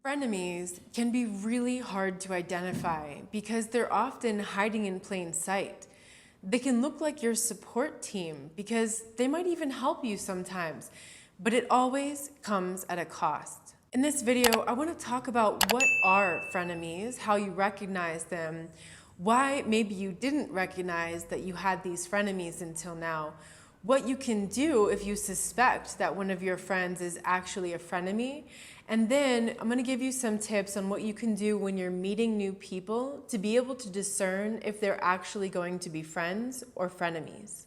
Frenemies can be really hard to identify because they're often hiding in plain sight. They can look like your support team because they might even help you sometimes, but it always comes at a cost. In this video, I want to talk about what are frenemies, how you recognize them, why maybe you didn't recognize that you had these frenemies until now, what you can do if you suspect that one of your friends is actually a frenemy, and then I'm going to give you some tips on what you can do when you're meeting new people to be able to discern if they're actually going to be friends or frenemies.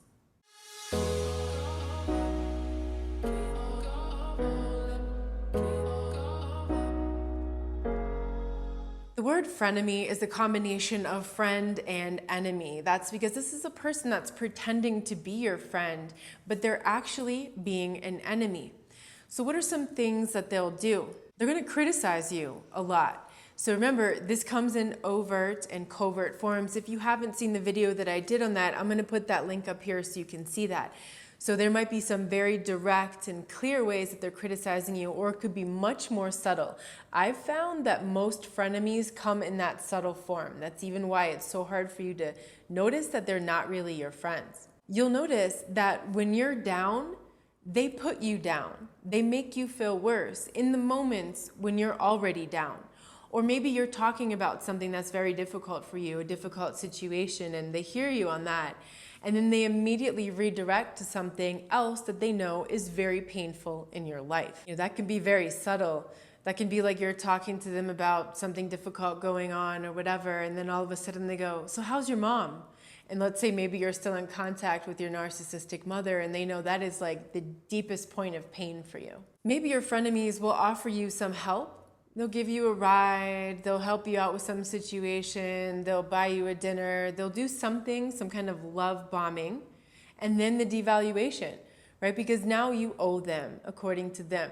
The word frenemy is a combination of friend and enemy. That's because this is a person that's pretending to be your friend, but they're actually being an enemy. So what are some things that they'll do? They're going to criticize you a lot. So remember, this comes in overt and covert forms. If you haven't seen the video that I did on that, I'm going to put that link up here so you can see that. So there might be some very direct and clear ways that they're criticizing you, or it could be much more subtle. I've found that most frenemies come in that subtle form. That's even why it's so hard for you to notice that they're not really your friends. You'll notice that when you're down, they put you down. They make you feel worse in the moments when you're already down. Or maybe you're talking about something that's very difficult for you, a difficult situation, and they hear you on that. And then they immediately redirect to something else that they know is very painful in your life. That can be very subtle. That can be like you're talking to them about something difficult going on or whatever, and then all of a sudden they go, "So how's your mom?" And let's say maybe you're still in contact with your narcissistic mother and they know that is like the deepest point of pain for you. Maybe your frenemies will offer you some help. They'll give you a ride, they'll help you out with some situation, they'll buy you a dinner, they'll do something, some kind of love bombing, and then the devaluation, right? Because now you owe them according to them.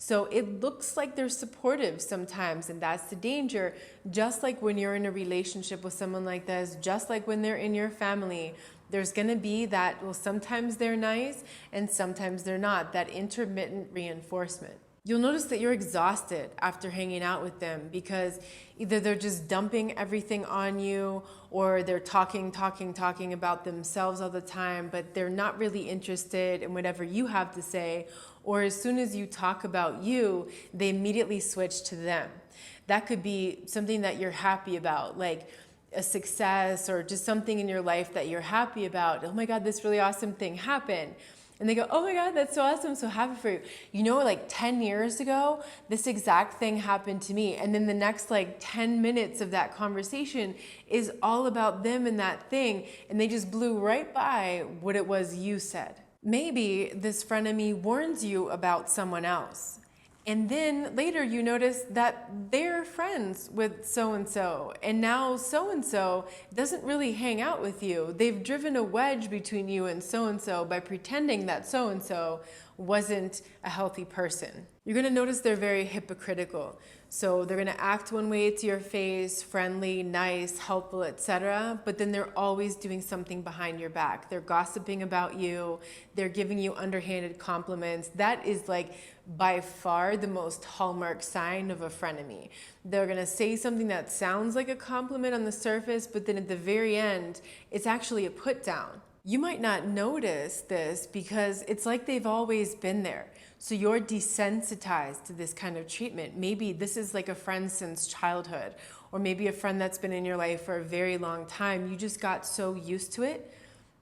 So it looks like they're supportive sometimes, and that's the danger. Just like when you're in a relationship with someone like this, just like when they're in your family, there's going to be that, well, sometimes they're nice and sometimes they're not, that intermittent reinforcement. You'll notice that you're exhausted after hanging out with them because either they're just dumping everything on you or they're talking about themselves all the time, but they're not really interested in whatever you have to say. Or as soon as you talk about you, they immediately switch to them. That could be something that you're happy about, like a success or just something in your life that you're happy about. Oh my God, this really awesome thing happened. And they go, "Oh my God, that's so awesome, so happy for you. You know, like 10 years ago, this exact thing happened to me." And then the next like 10 minutes of that conversation is all about them and that thing. And they just blew right by what it was you said. Maybe this frenemy warns you about someone else. And then later you notice that they're friends with so-and-so. And now so-and-so doesn't really hang out with you. They've driven a wedge between you and so-and-so by pretending that so-and-so wasn't a healthy person. You're going to notice they're very hypocritical. So they're going to act one way to your face, friendly, nice, helpful, etc. But then they're always doing something behind your back. They're gossiping about you. They're giving you underhanded compliments. That is like by far the most hallmark sign of a frenemy. They're going to say something that sounds like a compliment on the surface, but then at the very end, it's actually a put down. You might not notice this because it's like they've always been there. So you're desensitized to this kind of treatment. Maybe this is like a friend since childhood, or maybe a friend that's been in your life for a very long time. You just got so used to it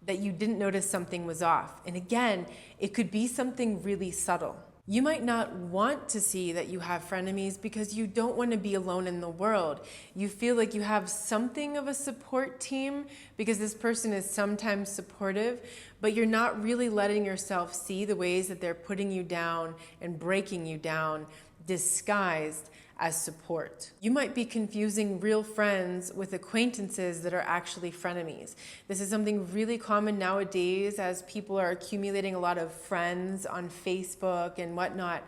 that you didn't notice something was off. And again, it could be something really subtle. You might not want to see that you have frenemies because you don't want to be alone in the world. You feel like you have something of a support team because this person is sometimes supportive, but you're not really letting yourself see the ways that they're putting you down and breaking you down, disguised as support. You might be confusing real friends with acquaintances that are actually frenemies. This is something really common nowadays as people are accumulating a lot of friends on Facebook and whatnot.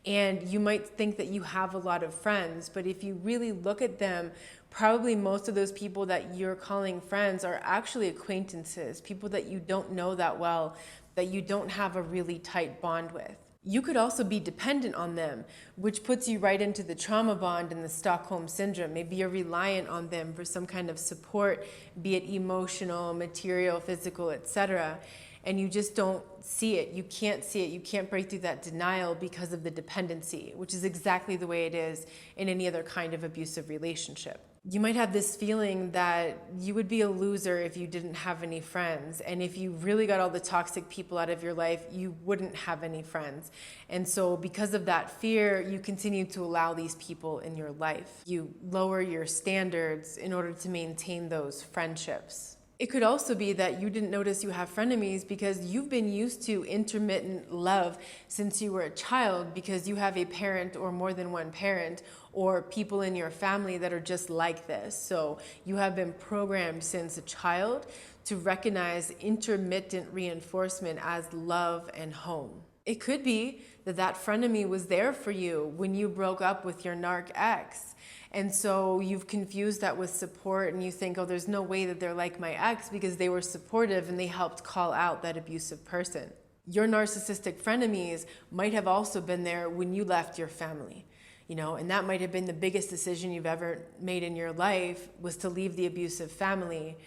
And you might think that you have a lot of friends, but if you really look at them, probably most of those people that you're calling friends are actually acquaintances, people that you don't know that well, that you don't have a really tight bond with. You could also be dependent on them, which puts you right into the trauma bond and the Stockholm syndrome. Maybe you're reliant on them for some kind of support, be it emotional, material, physical, etc. And you just don't see it. You can't see it. You can't break through that denial because of the dependency, which is exactly the way it is in any other kind of abusive relationship. You might have this feeling that you would be a loser if you didn't have any friends. And if you really got all the toxic people out of your life, you wouldn't have any friends. And so because of that fear, you continue to allow these people in your life. You lower your standards in order to maintain those friendships. It could also be that you didn't notice you have frenemies because you've been used to intermittent love since you were a child, because you have a parent or more than one parent or people in your family that are just like this. So you have been programmed since a child to recognize intermittent reinforcement as love and home. It could be that that frenemy was there for you when you broke up with your narc ex. And so you've confused that with support, and you think, oh, there's no way that they're like my ex because they were supportive and they helped call out that abusive person. Your narcissistic frenemies might have also been there when you left your family, and that might have been the biggest decision you've ever made in your life, was to leave the abusive family,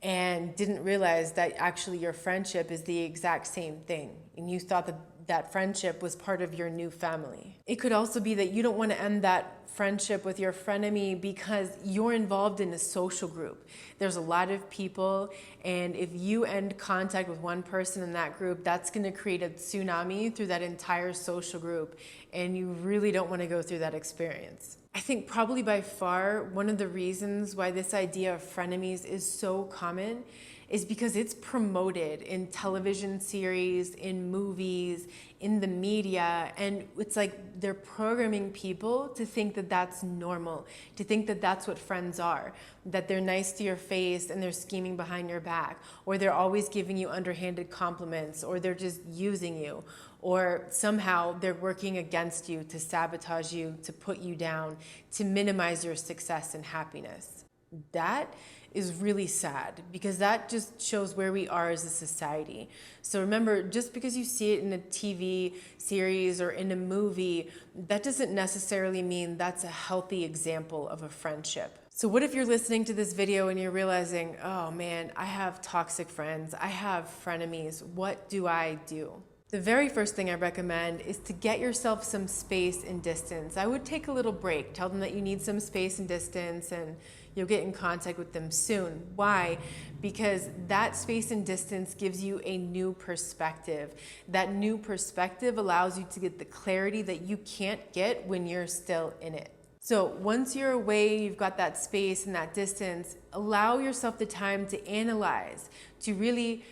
and didn't realize that actually your friendship is the exact same thing. And you thought that friendship was part of your new family. It could also be that you don't want to end that friendship with your frenemy because you're involved in a social group. There's a lot of people, and if you end contact with one person in that group, that's going to create a tsunami through that entire social group, and you really don't want to go through that experience. I think probably by far one of the reasons why this idea of frenemies is so common is because it's promoted in television series, in movies, in the media, and it's like they're programming people to think that that's normal, to think that that's what friends are, that they're nice to your face and they're scheming behind your back, or they're always giving you underhanded compliments, or they're just using you, or somehow they're working against you to sabotage you, to put you down, to minimize your success and happiness. That is really sad, because that just shows where we are as a society. So remember, just because you see it in a TV series or in a movie, that doesn't necessarily mean that's a healthy example of a friendship. So what if you're listening to this video and you're realizing, oh man, I have toxic friends, I have frenemies, what do I do? The very first thing I recommend is to get yourself some space and distance. I would take a little break, tell them that you need some space and distance, and you'll get in contact with them soon. Why? Because that space and distance gives you a new perspective. That new perspective allows you to get the clarity that you can't get when you're still in it. So once you're away, you've got that space and that distance, allow yourself the time to analyze, to really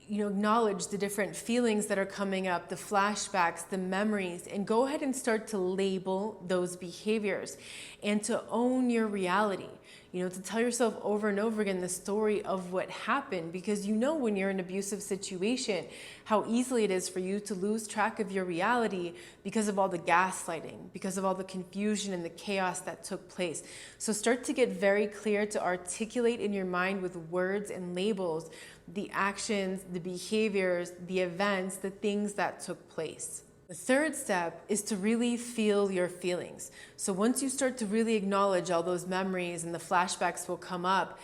acknowledge the different feelings that are coming up, the flashbacks, the memories, and go ahead and start to label those behaviors and to own your reality. To tell yourself over and over again the story of what happened, because when you're in an abusive situation, how easily it is for you to lose track of your reality because of all the gaslighting, because of all the confusion and the chaos that took place. So start to get very clear, to articulate in your mind with words and labels the actions, the behaviors, the events, the things that took place. The third step is to really feel your feelings. So once you start to really acknowledge all those memories and the flashbacks will come up,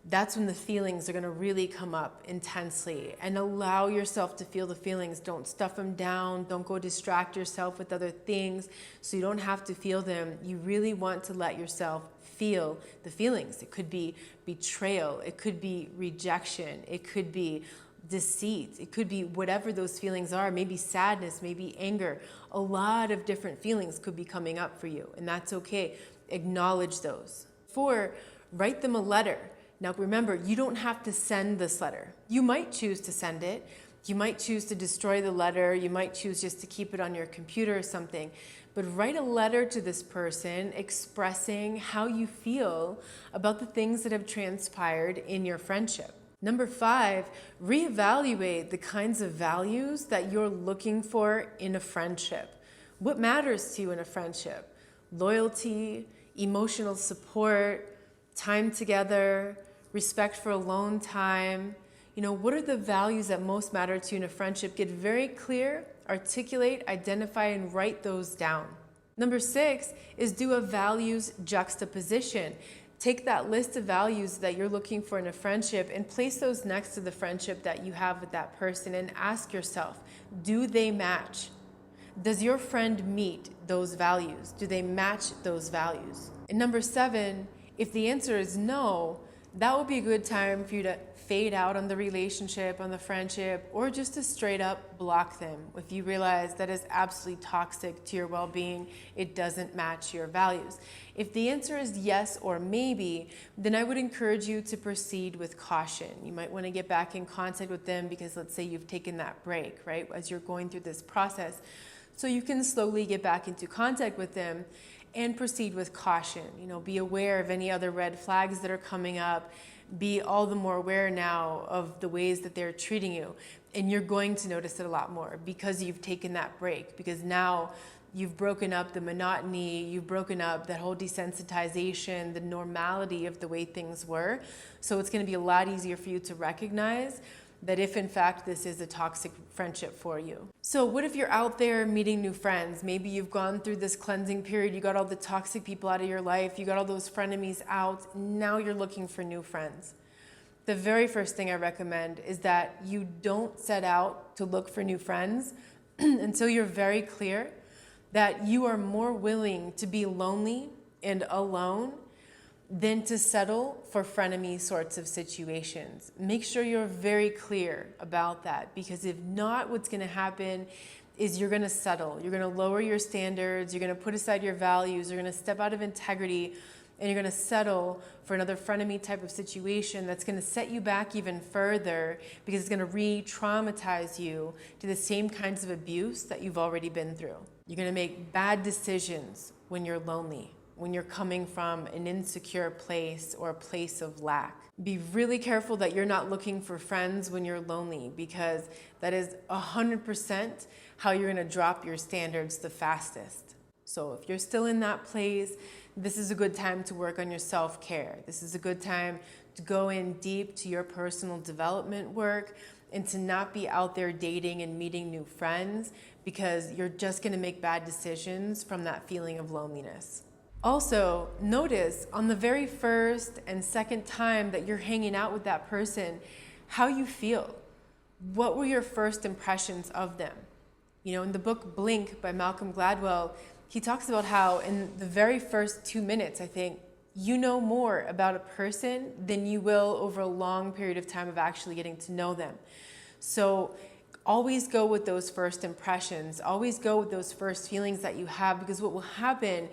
that's when the feelings are going to really come up intensely. And allow yourself to feel the feelings. Don't stuff them down. Don't go distract yourself with other things so you don't have to feel them. You really want to let yourself feel the feelings. It could be betrayal. It could be rejection. It could be deceit. It could be whatever those feelings are, maybe sadness, maybe anger. A lot of different feelings could be coming up for you, and that's okay. Acknowledge those. 4, write them a letter. Now remember, you don't have to send this letter. You might choose to send it. You might choose to destroy the letter. You might choose just to keep it on your computer or something. But write a letter to this person expressing how you feel about the things that have transpired in your friendship. Number 5, reevaluate the kinds of values that you're looking for in a friendship. What matters to you in a friendship? Loyalty, emotional support, time together, respect for alone time. What are the values that most matter to you in a friendship? Get very clear, articulate, identify, and write those down. Number 6 is do a values juxtaposition. Take that list of values that you're looking for in a friendship and place those next to the friendship that you have with that person and ask yourself, do they match? Does your friend meet those values? Do they match those values? And number 7, if the answer is no, that would be a good time for you to fade out on the relationship, on the friendship, or just to straight up block them. If you realize that is absolutely toxic to your well-being, it doesn't match your values. If the answer is yes or maybe, then I would encourage you to proceed with caution. You might want to get back in contact with them because let's say you've taken that break, right, as you're going through this process. So you can slowly get back into contact with them and proceed with caution. Be aware of any other red flags that are coming up. Be all the more aware now of the ways that they're treating you. And you're going to notice it a lot more because you've taken that break, because now you've broken up the monotony, you've broken up that whole desensitization, the normality of the way things were. So it's going to be a lot easier for you to recognize that if in fact this is a toxic friendship for you. So what if you're out there meeting new friends? Maybe you've gone through this cleansing period, you got all the toxic people out of your life, you got all those frenemies out, now you're looking for new friends. The very first thing I recommend is that you don't set out to look for new friends until you're very clear that you are more willing to be lonely and alone than to settle for frenemy sorts of situations. Make sure you're very clear about that, because if not, what's going to happen is you're going to settle. You're going to lower your standards, you're going to put aside your values, you're going to step out of integrity, and you're going to settle for another frenemy type of situation that's going to set you back even further, because it's going to re-traumatize you to the same kinds of abuse that you've already been through. You're going to make bad decisions when you're lonely, when you're coming from an insecure place or a place of lack. Be really careful that you're not looking for friends when you're lonely, because that is 100% how you're going to drop your standards the fastest. So if you're still in that place, this is a good time to work on your self-care. This is a good time to go in deep to your personal development work and to not be out there dating and meeting new friends, because you're just going to make bad decisions from that feeling of loneliness. Also, notice on the very first and second time that you're hanging out with that person, how you feel. What were your first impressions of them? In the book Blink by Malcolm Gladwell, he talks about how in the very first 2 minutes, I think, you know more about a person than you will over a long period of time of actually getting to know them. So always go with those first impressions. Always go with those first feelings that you have, because what will happen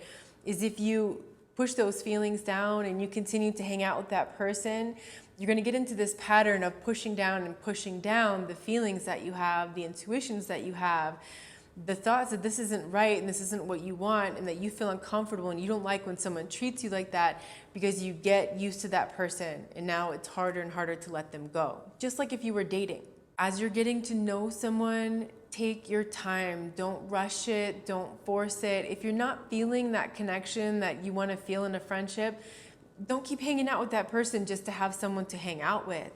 is if you push those feelings down and you continue to hang out with that person, you're going to get into this pattern of pushing down the feelings that you have, the intuitions that you have, the thoughts that this isn't right and this isn't what you want, and that you feel uncomfortable and you don't like when someone treats you like that, because you get used to that person and now it's harder and harder to let them go. Just like if you were dating. As you're getting to know someone, take your time. Don't rush it. Don't force it. If you're not feeling that connection that you want to feel in a friendship, don't keep hanging out with that person just to have someone to hang out with.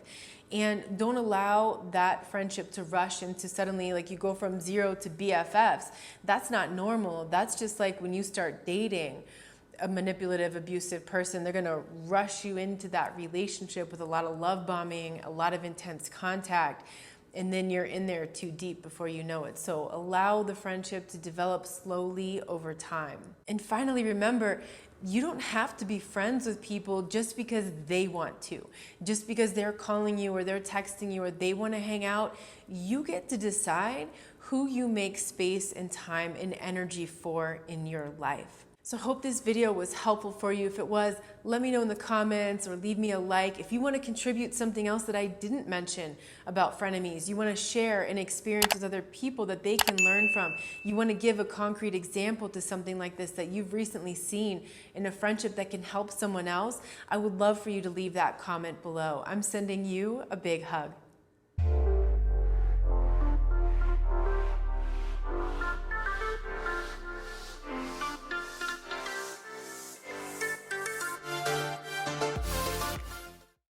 And don't allow that friendship to rush into suddenly, like, you go from 0 to BFFs. That's not normal. That's just like when you start dating a manipulative, abusive person, they're going to rush you into that relationship with a lot of love bombing, a lot of intense contact. And then you're in there too deep before you know it. So allow the friendship to develop slowly over time. And finally, remember, you don't have to be friends with people just because they want to. Just because they're calling you or they're texting you or they want to hang out. You get to decide who you make space and time and energy for in your life. So I hope this video was helpful for you. If it was, let me know in the comments or leave me a like. If you want to contribute something else that I didn't mention about frenemies, you want to share an experience with other people that they can learn from, you want to give a concrete example to something like this that you've recently seen in a friendship that can help someone else, I would love for you to leave that comment below. I'm sending you a big hug.